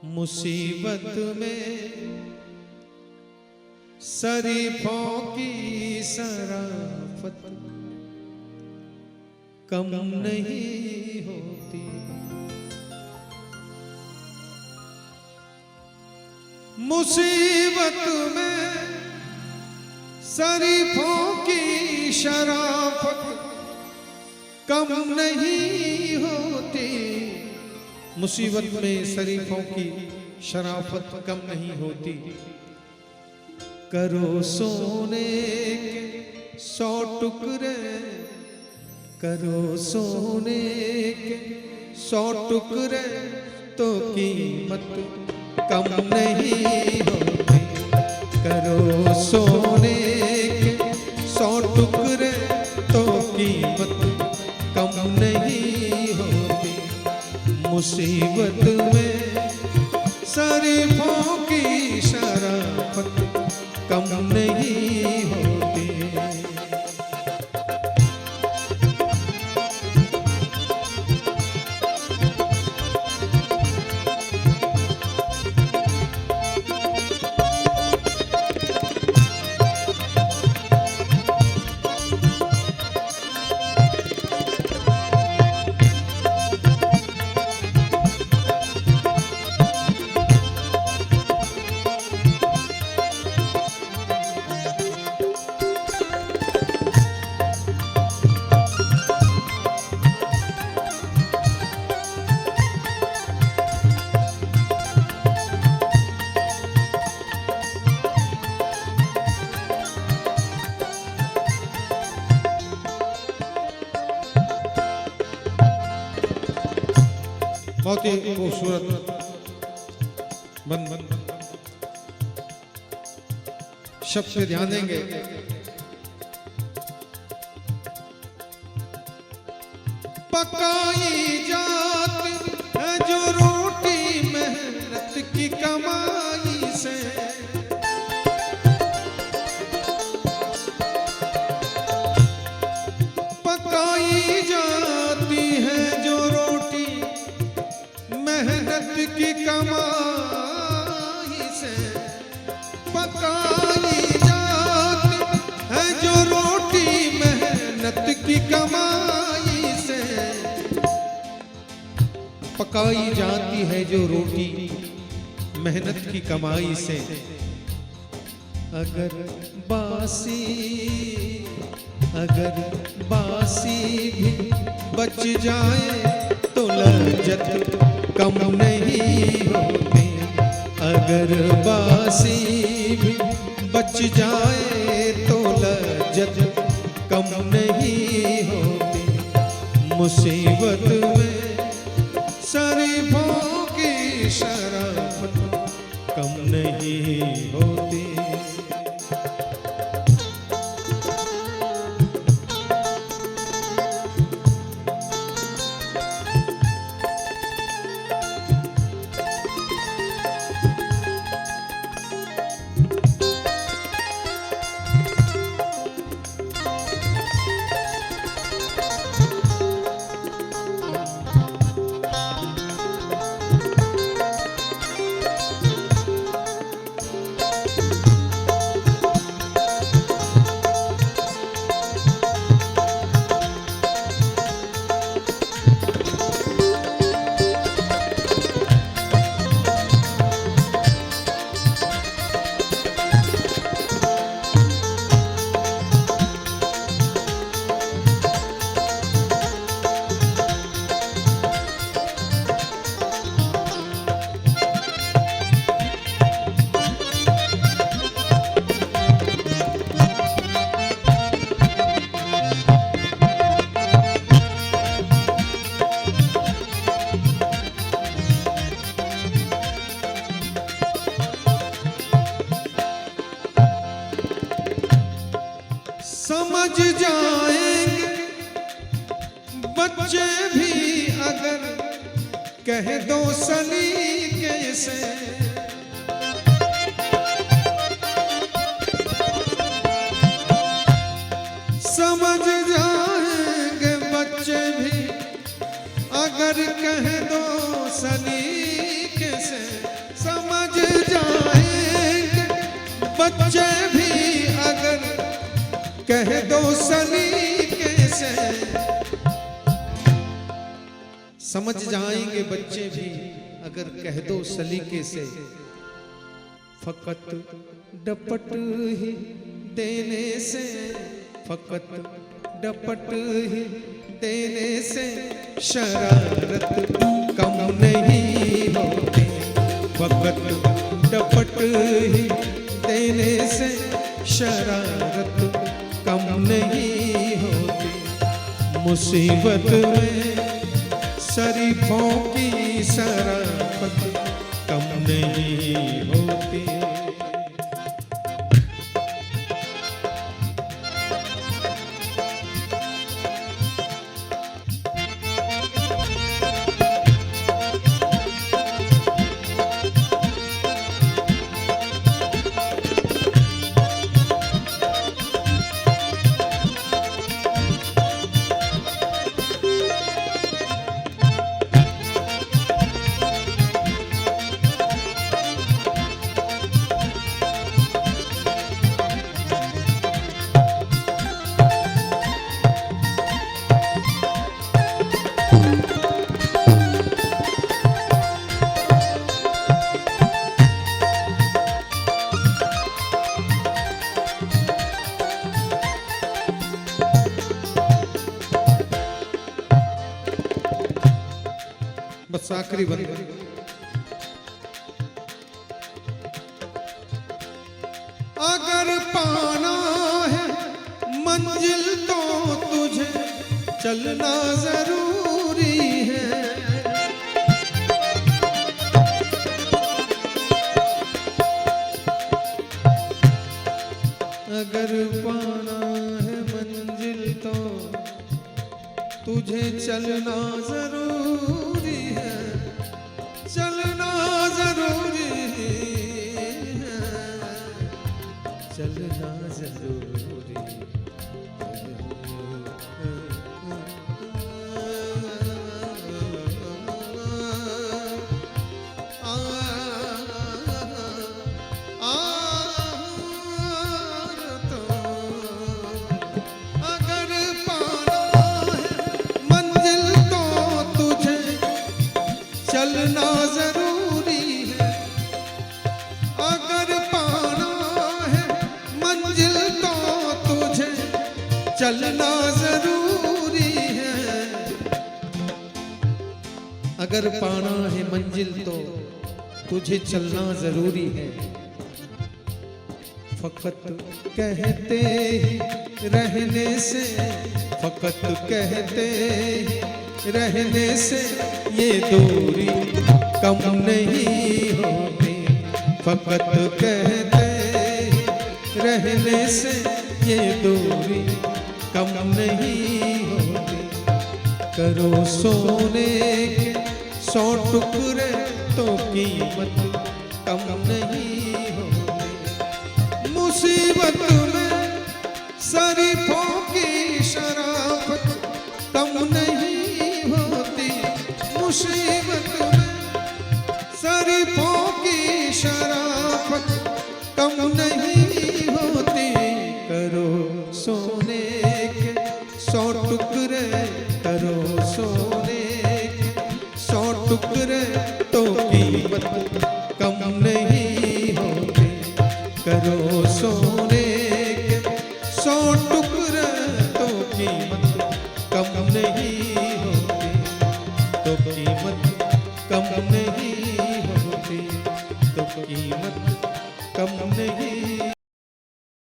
मुसीबत में शरीफों की शराफत कम नहीं होती। मुसीबत में शरीफों की शराफत कम नहीं होती। मुसीबत में शरीफों की शराफत कम नहीं होती। करो सोने के 100 टुकड़े, करो सोने के 100 टुकड़े तो कीमत कम नहीं होती। करो सोने के 100 टुकड़े तो कीमत कम नहीं होती। मुसीबत में शरीफों की शराफत कम नहीं होती। बहुत ही खूबसूरत शब्द पे ध्यान देंगे। पकाई जाती है जो रोटी मेहनत की कमाई से, पकाई जाती है जो रोटी मेहनत की कमाई से, पकाई जाती है जो रोटी मेहनत की कमाई से, पकाई जाती है जो रोटी मेहनत की कमाई से। अगर बासी भी बच जाए तो लज्जत कम नहीं होती। अगर बासी भी बच जाए तो लज्जत कम नहीं होती। मुसीबत में शरीफों की शराफत कम नहीं होती। समझ जाएंगे बच्चे भी अगर कह दो सलीके से। समझ जाएंगे बच्चे भी अगर कह दो सलीके से। समझ जाएंगे बच्चे भी अगर कह दो सलीके से, फकत डपट ही देने से, फकत डपट ही देने से शरारत कम नहीं होती, फकत डपट ही देने से शरारत कम नहीं होती। मुसीबत में शरीफों की शराफत कम नहीं होती। बस आखिरी बंद। अगर पाना है मंजिल तो तुझे चलना जरूरी है, अगर पाना है मंजिल तो तुझे चलना जरूरी है, चलना जरूरी है, चलना जरूरी है। चलना जरूरी है, अगर पाना है मंजिल तो तुझे चलना जरूरी है, अगर पाना है मंजिल तो तुझे चलना जरूरी है। फकत कहते ही रहने से, फकत कहते ही रहने से ये दूरी कम नहीं होती, फकत कहते ही रहने से ये दूरी कम नहीं होती। करो सोने के 100 टुकड़े तो कीमत कम नहीं होती। मुसीबत में शरीफों की शराफत कम नहीं होती, मुसीबत में शरीफों की शराफत कम नहीं होती। करो सोने के 100 टुकड़े, करो सोने के 100 टुकड़े तो कीमत कम नहीं होती, करो सोने के 100 टुकड़े तो कीमत कम नहीं होती, तो कीमत कम नहीं